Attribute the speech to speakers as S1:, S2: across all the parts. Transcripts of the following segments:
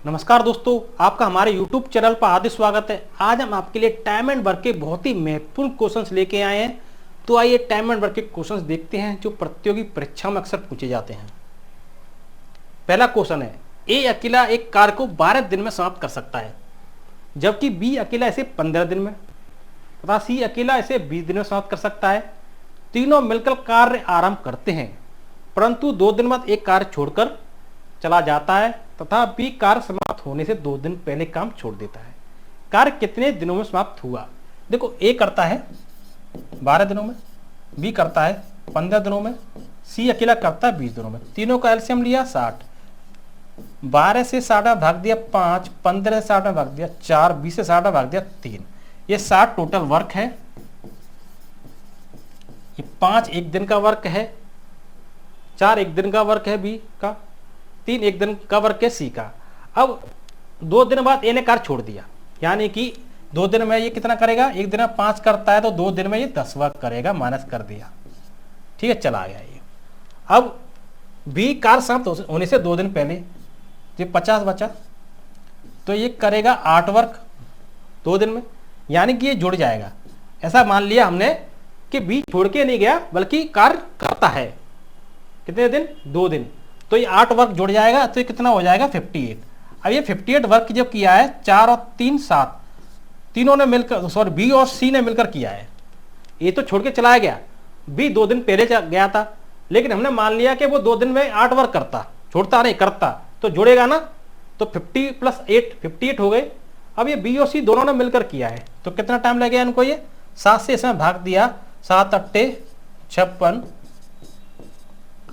S1: नमस्कार दोस्तों, आपका हमारे YouTube चैनल पर हार्दिक स्वागत है। आज हम आपके लिए टाइम एंड वर्क के बहुत ही महत्वपूर्ण क्वेश्चंस लेके आए हैं। तो आइए टाइम एंड वर्क के क्वेश्चंस देखते हैं जो प्रतियोगी परीक्षाओं में अक्सर पूछे जाते हैं। पहला क्वेश्चन है, ए अकेला एक कार्य को 12 दिन में समाप्त कर सकता है, जबकि बी अकेला इसे 15 दिन में तथा सी अकेला इसे 20 दिन में समाप्त कर सकता है। तीनों मिलकर कार्य आरंभ करते हैं, परंतु 2 दिन बाद एक कार्य छोड़कर चला जाता है तथा बी कार्य समाप्त होने से 2 दिन पहले काम छोड़ देता है। कार्य कितने दिनों में समाप्त हुआ? देखो, ए करता है 12 दिनों में, बी करता है 15 दिनों में, सी अकेला करता है 20 दिनों में। तीनों का एलसीएम लिया 60, 12 से 60 भाग दिया 5, 15 से 60 भाग दिया 4, 20 से 60 भाग दिया 3। ये 60 टोटल वर्क है। ये 5 एक दिन का वर्क है, 4 एक दिन का वर्क है बी का, 3 एक दिन का वर्क है सी का। अब 2 दिन बाद ए ने कार्य छोड़ दिया, यानी कि 2 दिन में ये कितना करेगा? एक दिन में 5 करता है तो 2 दिन में ये 10 वर्क करेगा, माइनस कर दिया, ठीक है, चला गया ये। अब बी कार्य समाप्त होने से 2 दिन पहले ये 50 बचा, तो ये करेगा 8 वर्क 2 दिन में, यानी कि ये जुड़ जाएगा। ऐसा मान लिया हमने कि बी छोड़ के नहीं गया बल्कि कार्य करता है। कितने दिन? 2 दिन, तो ये 8 वर्क जुड़ जाएगा, तो ये कितना हो जाएगा? 58। अब ये 58 वर्क जब किया है 4 और 3 7, तीनों ने मिलकर, सॉरी बी और सी ने मिलकर किया है। ये तो छोड़ के चला गया, बी 2 दिन पहले गया था, लेकिन हमने मान लिया कि वो 2 दिन में 8 वर्क करता, छोड़ता नहीं करता, तो जुड़ेगा ना, तो 50 + 8 58 हो गए। अब ये बी और सी दोनों ने मिलकर किया है, तो कितना टाइम लगेगा इनको? ये 7 से इसमें भाग दिया, 7 अट्टे 56,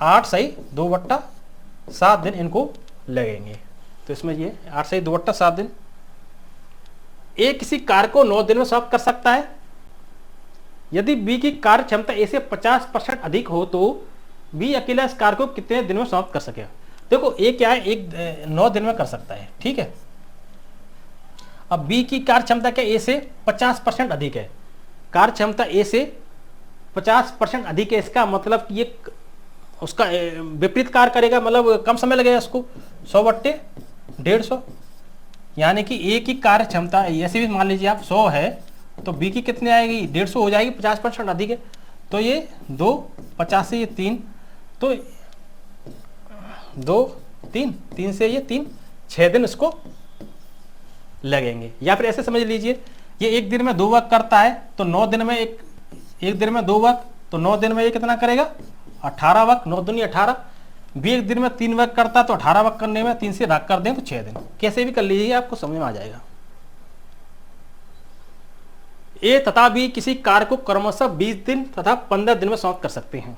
S1: 8 सही 2/7 दिन इनको लगेंगे। तो इसमें ये 8 सही 2/7 दिन। ए किसी कार्य को 9 दिन में समाप्त कर सकता है, यदि बी की कार्य क्षमता ए से 50% अधिक हो तो बी अकेला इस कार्य को कितने दिन में समाप्त कर सकेगा? देखो, ए क्या है, 9 दिन में कर सकता है, ठीक है। अब बी की कार्य क्षमता क्या? ए से 50% अधिक है, कार्य क्षमता ए से 50% अधिक है, इसका मतलब कि ये उसका विपरीत कार्य करेगा, मतलब कम समय लगेगा इसको, 100/150, यानी कि ए की कार्य क्षमता ऐसे भी मान लीजिए आप 100 है तो बी की कितनी आएगी? 150 हो जाएगी, 50% अधिक है, तो ये 2 50 से ये 3, तो 2 3 से ये 3 6 दिन इसको लगेंगे। या फिर ऐसे समझ लीजिए, ये एक दिन में 2 वर्क करता है तो 9 दिन में एक दिन में 2 वर्क, तो 9 दिन में ये कितना करेगा? 18 वर्क, 9 दूनी 18। बी एक दिन में 3 वर्क करता तो 18 वर्क करने में 3 से भाग कर दें तो 6 दिन। कैसे भी कर लीजिए, आपको समझ में आ जाएगा। ए तथा बी किसी कार्य को क्रमशः 20 दिन तथा 15 दिन में समाप्त कर सकते हैं।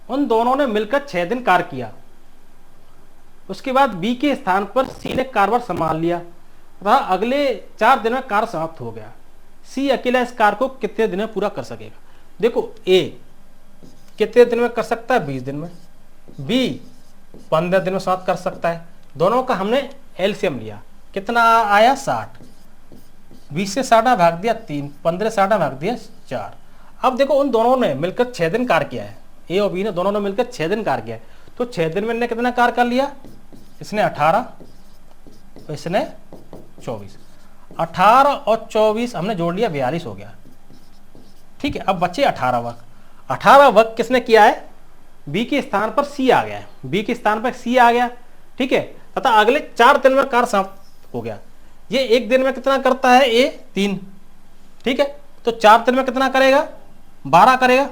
S1: उन दोनों ने मिलकर 6 दिन कार्य किया, उसके बाद बी के स्थान पर सी ने कार्यभार संभाल लिया तथा अगले 4 दिन में कार्य समाप्त हो गया। सी अकेला इस कार्य को कितने दिन में पूरा कर सकेगा? देखो, ए कितने दिन में कर सकता है? 20 दिन में। बी 15 दिन में समाप्त कर सकता है। दोनों का हमने एलसीएम लिया, कितना आया? 60। 20 से 60 भाग दिया 3, 15 से 60 भाग दिया 4। अब देखो, उन दोनों ने मिलकर 6 दिन कार्य किया है, ए और बी ने दोनों ने मिलकर 6 दिन कार्य किया है, तो 6 दिन में इन्हें कितना कार्य कर लिया? इसने 18, इसने 24, 18 और 24 हमने जोड़ लिया, 42 हो गया, ठीक है। अब बचे 18 वर्क। 18 वर्क किसने किया है? बी के स्थान पर सी आ गया है, बी के स्थान पर सी आ गया, ठीक है, तथा अगले 4 दिन में कार्य समाप्त हो गया। ये एक दिन में कितना करता है? ए 3, ठीक है, तो 4 दिन में कितना करेगा? 12 करेगा,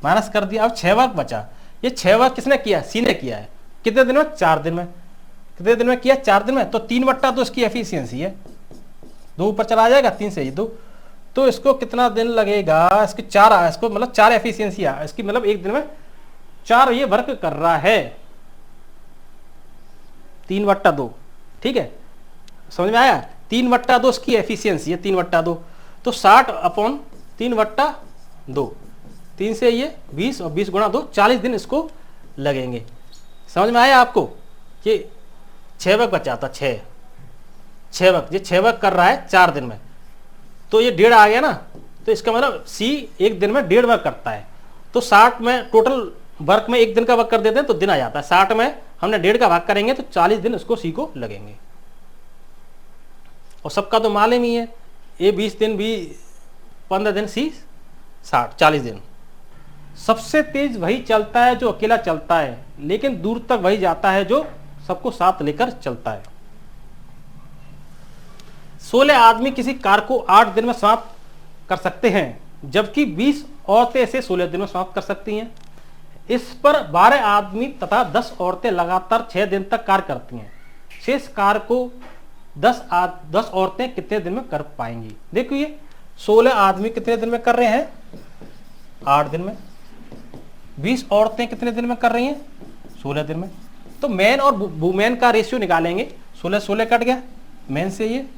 S1: माइनस कर दिया। अब 6 वर्क बचा। ये 6 वर्क किसने किया? सी ने किया है। कितने दिन में? 4 दिन में। कितने दिन में किया? 4 दिन में, तो 3/2 इसकी एफिशिएंसी है, 2 ऊपर चला जाएगा, 3 से 2, तो इसको कितना दिन लगेगा? इसकी 4, इसको मतलब 4 एफिशिएंसी है इसकी, मतलब एक दिन में 4 ये वर्क कर रहा है, 3/2, ठीक है, समझ में आया? 3/2 इसकी एफिशिएंसी है, 3/2, तो 60/3/2, 3 से ये 20 और 20 गुणा 2, 40 दिन इसको लगेंगे। समझ में आया आपको? ये 6 वर्क बचा था, 6 वर्क, ये 6 वर्क कर रहा है 4 दिन में, तो ये 1.5 आ गया ना, तो इसका मतलब सी एक दिन में 1.5 वर्क करता है, तो 60 में टोटल वर्क में एक दिन का वर्क कर देते हैं तो दिन आ जाता है। 60 में हमने 1.5 का भाग करेंगे तो 40 दिन उसको सी को लगेंगे। और सबका तो मालूम ही है, ए 20 दिन, बी 15 दिन, सी 40 दिन। सबसे तेज वही चलता है जो अकेला चलता है, लेकिन दूर तक वही जाता है जो सबको साथ लेकर चलता है। 16 आदमी किसी कार को 8 दिन में समाप्त कर सकते हैं, जबकि 20 औरतें इसे 16 दिन में समाप्त कर सकती हैं। इस पर 12 आदमी तथा 10 औरतें लगातार 6 दिन तक कार्य करती हैं। शेष कार को 10 औरतें कितने दिन में कर पाएंगी? देखो ये 16 आदमी कितने दिन में कर रहे हैं? 8 दिन में। 20 औरतें कितने दिन में कर रही हैं? 16 दिन में। तो मैन और वुमेन का रेशियो निकालेंगे। 16 कट गया मैन से, ये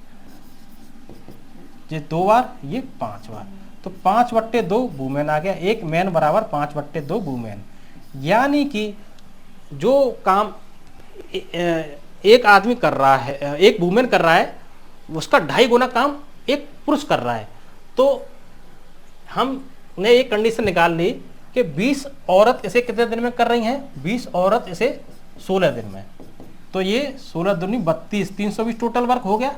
S1: 2 बार, ये 5 बार, तो 5/2 वुमेन आ गया। एक मैन बराबर 5/2 वुमेन। यानी कि जो काम एक आदमी कर रहा है, एक वुमेन कर रहा है, उसका 2.5 गुना काम एक पुरुष कर रहा है। तो हमने एक कंडीशन निकाल ली कि 20 औरत इसे कितने दिन में कर रही हैं? 20 औरत इसे 16 दिन में। तो ये 16 दूनी 32, 320 टोटल वर्क हो गया।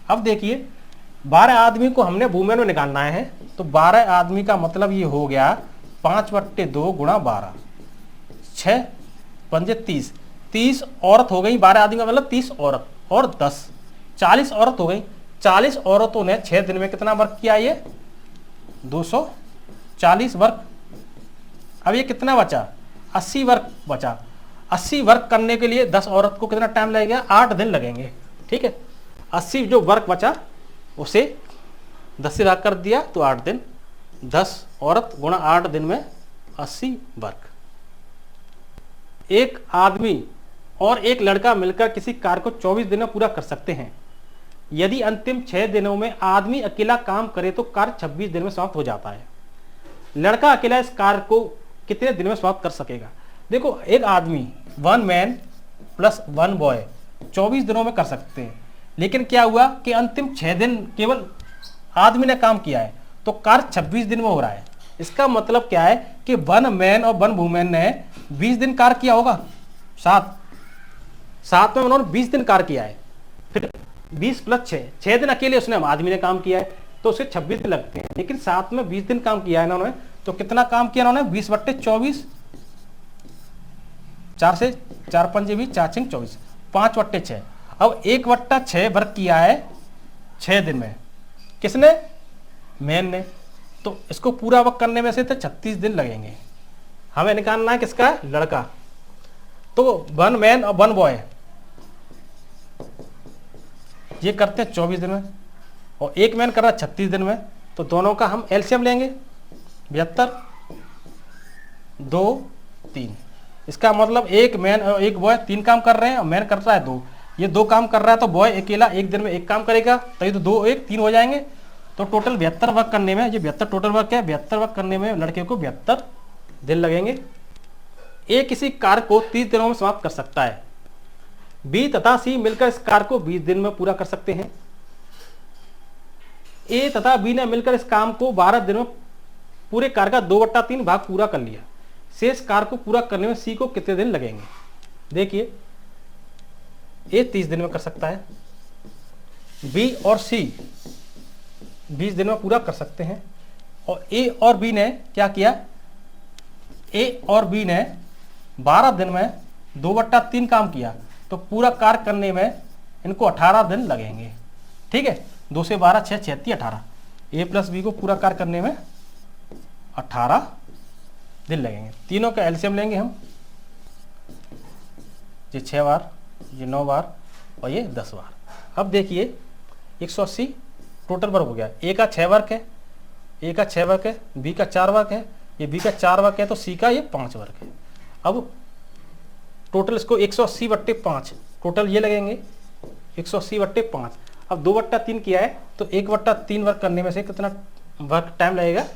S1: अब देखिए 12 आदमी को हमने वुमेन में निकालना है, तो 12 आदमी का मतलब ये हो गया 5/2 गुणा 12, 6 पंजे 30, 30 औरत हो गई। 12 आदमी का मतलब 30 औरत और 10, 40 औरत हो गई। 40 औरतों ने 6 दिन में कितना वर्क किया? ये 240 वर्क। अब ये कितना बचा? 80 वर्क बचा। 80 वर्क करने के लिए 10 औरत को कितना टाइम लगेगा? 8 दिन लगेंगे। ठीक है, 80 जो वर्क बचा उसे 10 से भाग कर दिया तो 8 दिन, 10 औरत गुणा 8 दिन में 80 वर्क। एक आदमी और एक लड़का मिलकर किसी कार्य को 24 दिन में पूरा कर सकते हैं। यदि अंतिम 6 दिनों में आदमी अकेला काम करे तो कार्य 26 दिन में समाप्त हो जाता है। लड़का अकेला इस कार्य को कितने दिन में समाप्त कर सकेगा? देखो एक आदमी 1 मैन प्लस 1 बॉय 24 दिनों में कर सकते हैं, लेकिन क्या हुआ कि अंतिम 6 दिन केवल आदमी ने काम किया है, तो कार्य 26 दिन में हो रहा है। इसका मतलब क्या है कि 1 मैन और 1 वुमेन ने 20 दिन कार्य किया होगा। 7 में उन्होंने 20 दिन कार्य किया है, फिर 20 + 6 दिन अकेले उसने आदमी ने काम किया है, तो उसे 26 दिन लगते हैं। लेकिन 7 में 20 दिन काम किया है इन्होंने, तो कितना काम किया इन्होंने? 20/24, 4 से 4 पंजे 20, 4 6 24, 5/6। अब 1/6 वर्क किया है 6 दिन में, किसने? मैन ने। तो इसको पूरा वर्क करने में से तो 36 दिन लगेंगे। हमें निकालना है किसका? लड़का। तो 1 मैन और 1 बॉय ये करते हैं 24 दिन में, और एक मैन कर रहा है 36 दिन में। तो दोनों का हम एलसीएम लेंगे, 72, 2, 3। इसका मतलब एक मैन और एक बॉय 3 काम कर रहे हैं और मैन कर रहा है 2। ये 2 काम कर रहा है तो बॉय अकेला एक दिन में 1 काम करेगा, तभी तो 2 1 3 हो जाएंगे। तो टोटल 72 वर्क करने में, ये 72 टोटल वर्क है, 72 वर्क करने में लड़के को 72 दिन लगेंगे। ए किसी कार्य को 30 दिनों में समाप्त कर सकता है। बी तथा सी मिलकर इस कार्य को 20 दिन में पूरा कर सकते हैं। ए तथा बी ने मिलकर इस काम को 12 दिन में पूरे कार्य का 2/3 भाग पूरा कर लिया। शेष कार्य को पूरा करने में सी को कितने दिन लगेंगे? देखिए ए 30 दिन में कर सकता है, बी और सी 20 दिन में पूरा कर सकते हैं, और ए और बी ने क्या किया? ए और बी ने 12 दिन में 2/3 काम किया, तो पूरा कार्य करने में इनको 18 दिन लगेंगे। ठीक है, 2 से 12 6 36 18। ए प्लस बी को पूरा कार्य करने में 18 दिन लगेंगे। तीनों का एलसीएम लेंगे हम, ये 6 बार, ये 9 बार और ये 10 बार। अब देखिए 180 टोटल वर्क हो गया। ए का 6 वर्क है, ए का 6 वर्क है, बी का 4 वर्क है, ये बी का 4 वर्क है, तो सी का ये 5 वर्क है। अब टोटल इसको 180/5 टोटल ये लगेंगे 180/5। अब 2/3 किया है, तो 1/3 वर्क करने में से कितना वर्क टाइम लगेगा?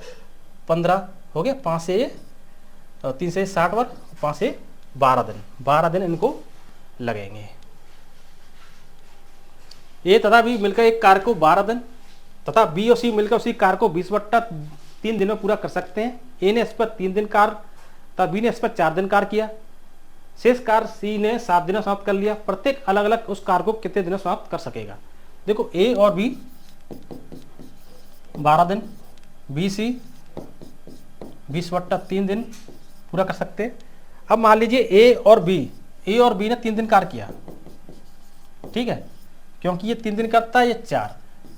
S1: 15 हो गया। 5 से ये 3 से 60 वर्क, 5 से 12 दिन, 12 दिन इनको लगेंगे। ए तथा बी मिलकर एक कार्य को 12 दिन तथा बी और सी मिलकर उसी कार्य को 20/3 दिन में पूरा कर सकते हैं। ए ने इस पर 3 दिन कार्य तथा बी ने इस पर 4 दिन कार्य किया। शेष कार्य सी ने 7 दिनों में समाप्त कर लिया। प्रत्येक अलग अलग उस कार्य को कितने दिनों में समाप्त कर सकेगा। देखो ए और बी 12 दिन, बी सी 20/3 दिन पूरा कर सकते हैं। अब मान लीजिए ए और बी ने 3 दिन कार्य किया, ठीक है, क्योंकि ये 3 दिन करता है, ये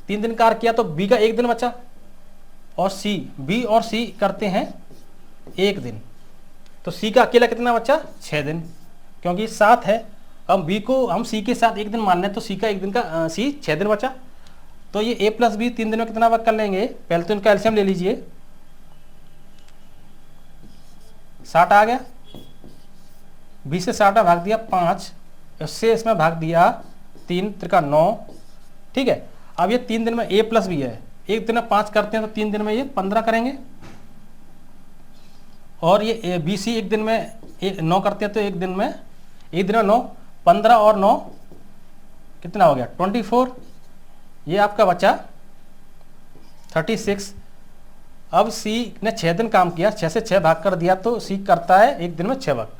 S1: 3 दिन कार्य किया तो बी का 1 दिन बचा, और बी और सी करते हैं 1 दिन, तो सी का अकेला कितना बचा 6 दिन, क्योंकि 7 है। अब बी को हम सी के साथ 1 दिन मान लें तो सी का 1 दिन का सी 6 दिन बचा। तो ये ए प्लस बी 3 दिन में कितना वर्क कर लेंगे, पहले तो इनका एलसीएम ले लीजिए, 60 आ गया, बी से 60 भाग दिया 5, इससे इसमें भाग दिया 3 त्रिका 9, ठीक है। अब ये 3 दिन में ए प्लस बी है, 1 दिन में 5 करते हैं तो 3 दिन में ये 15 करेंगे, और ये बी सी 1 दिन में 9 करते हैं तो 1 दिन में 9, 15 और 9 कितना हो गया 24, ये आपका बचा 36। अब सी ने 6 दिन काम किया, 6 से 6 भाग कर दिया तो सी करता है 1 दिन में 6 वर्क।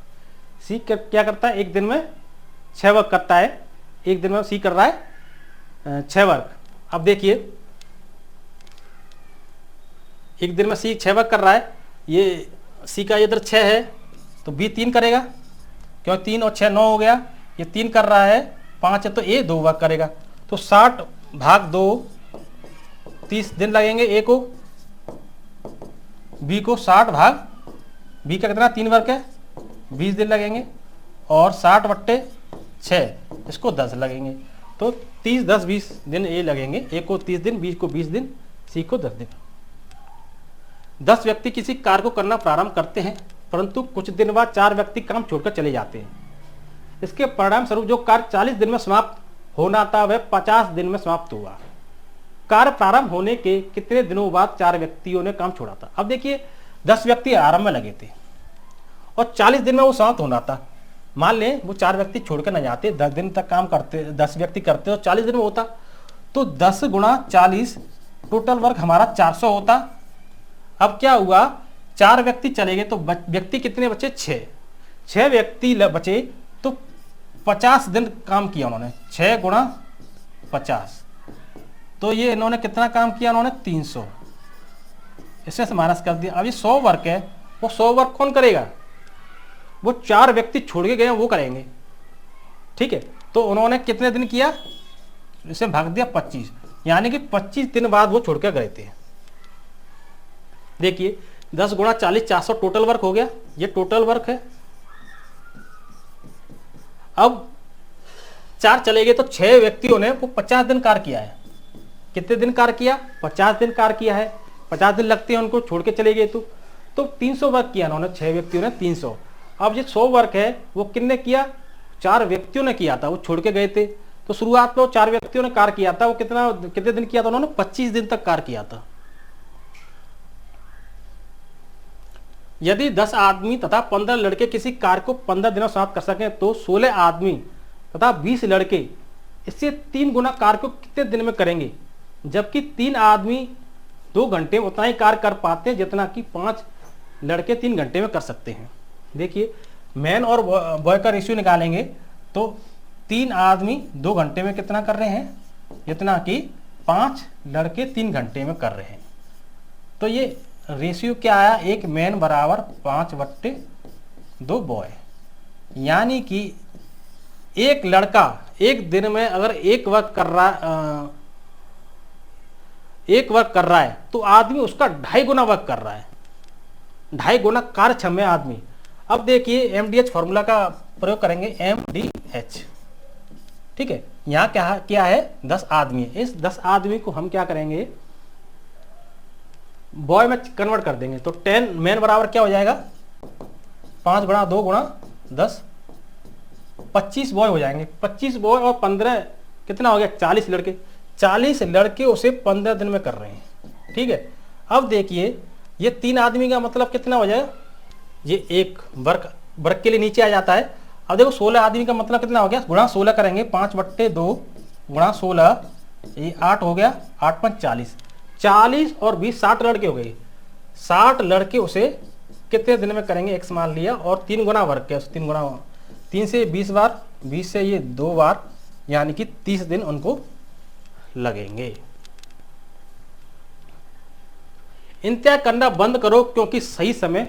S1: सी क्या करता है 1 दिन में 6 वर्क करता है, 1 दिन में सी कर रहा है 6 वर्क। अब देखिए 1 दिन में सी 6 वर्क कर रहा है, ये सी का इधर 6 है तो बी 3 करेगा, क्यों 3 और 6 9 हो गया, ये 3 कर रहा है, 5 है तो ए 2 वर्क करेगा, तो 60 भाग 2 30 दिन लगेंगे ए को, बी को 60 भाग, बी का कितना 3 वर्क है 20 दिन लगेंगे, और 60/6 इसको 10 लगेंगे, तो 30 10 20 दिन ए लगेंगे, ए को 30 दिन, बी को 20 दिन, सी को 10 दिन। 10 व्यक्ति किसी कार्य को करना प्रारंभ करते हैं, परंतु कुछ दिन बाद 4 व्यक्ति काम छोड़कर चले जाते हैं। इसके परिणाम स्वरूप जो कार्य 40 दिन में समाप्त होना था वह 50 दिन में समाप्त हुआ। कार्य प्रारंभ होने के कितने दिनों बाद 4 व्यक्तियों ने काम छोड़ा था। अब देखिए 10 व्यक्ति आरंभ में लगे थे और 40 दिन में वो समाप्त होना था। मान लें वो 4 व्यक्ति छोड़कर न जाते, 10 दिन तक काम करते, 10 व्यक्ति करते और 40 दिन में होता, तो 10 गुणा 40 टोटल वर्क हमारा 400 होता। अब क्या हुआ 4 व्यक्ति चले गए तो व्यक्ति कितने बचे 6 व्यक्ति बचे तो 50 दिन काम किया उन्होंने, 6 गुणा 50, तो ये इन्होंने कितना काम किया, उन्होंने 300, इसमें से माइनस कर दिया। अब ये 100 वर्क है, वो 100 वर्क कौन करेगा, वो 4 व्यक्ति छोड़ के गए वो करेंगे, ठीक है। तो उन्होंने कितने दिन किया, इसे भाग दिया 25, यानी कि 25 दिन बाद वो छोड़ के गए थे। देखिए 10 गुणा 40 400 टोटल वर्क हो गया, ये टोटल वर्क है। अब 4 चले गए तो 6 व्यक्तियों ने वो 50 दिन कार्य किया है। कितने दिन कार्य किया, 50 दिन कार्य किया है, 50 दिन लगते हैं उनको, छोड़ के चले गए तो 300 वर्क किया उन्होंने, 6 व्यक्तियों ने 300। अब ये 100 वर्क है वो किसने किया, 4 व्यक्तियों ने किया था, वो छोड़ के गए थे। तो शुरुआत में 4 व्यक्तियों ने कार्य किया था, वो कितने दिन किया था उन्होंने, 25 दिन तक कार्य किया था। यदि 10 आदमी तथा 15 लड़के किसी कार्य को 15 दिनों समाप्त कर सकें तो 16 आदमी तथा 20 लड़के इससे 3 गुना कार्य को कितने दिन में करेंगे, जबकि 3 आदमी 2 घंटे में उतना ही कार्य कर पाते हैं जितना कि 5 लड़के 3 घंटे में कर सकते हैं। देखिए मैन और बॉय का रेशियो निकालेंगे तो 3 आदमी 2 घंटे में कितना कर रहे हैं, जितना कि 5 लड़के 3 घंटे में कर रहे हैं। तो ये रेशियो क्या आया, 1 मैन बराबर 5/2 बॉय, यानी कि एक लड़का एक दिन में अगर एक वर्क कर रहा है तो आदमी उसका 2.5 गुना वर्क कर रहा है, 2.5 गुना कार्यक्षम है आदमी। अब देखिए MDH फॉर्मूला का प्रयोग करेंगे, MDH, ठीक है। यहाँ क्या है 10 आदमी है, इस 10 आदमी को हम क्या करेंगे बॉय में कन्वर्ट कर देंगे, तो 10 मैन बराबर क्या हो जाएगा 5 गुणा 2 गुणा 10, 25 बॉय हो जाएंगे। 25 बॉय और 15 कितना हो गया 40 लड़के, 40 लड़के उसे 15 दिन में कर रहे हैं, ठीक है। अब देखिए ये 3 आदमी का मतलब कितना हो जाएगा, ये एक वर्क के लिए नीचे आ जाता है। अब देखो 16 आदमी का मतलब कितना हो गया, गुणा 16 करेंगे, 5/2 गुणा 16, ये 8 हो गया, 8 5 40, 40 और 20 60 लड़के हो गए। 60 लड़के उसे कितने दिन में करेंगे, x मान लिया, और 3 गुना वर्क है, 3 गुना 3 से 20 बार, 20 से ये 2 बार, यानी कि 30 दिन उनको लगेंगे। इंतजार करना बंद करो, क्योंकि सही समय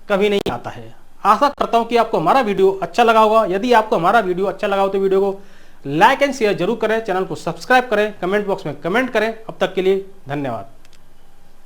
S1: कभी नहीं आता है। आशा करता हूं कि आपको हमारा वीडियो अच्छा लगा होगा। यदि आपको हमारा वीडियो अच्छा लगा हो तो वीडियो को लाइक एंड शेयर जरूर करें, चैनल को सब्सक्राइब करें, कमेंट बॉक्स में कमेंट करें। अब तक के लिए धन्यवाद।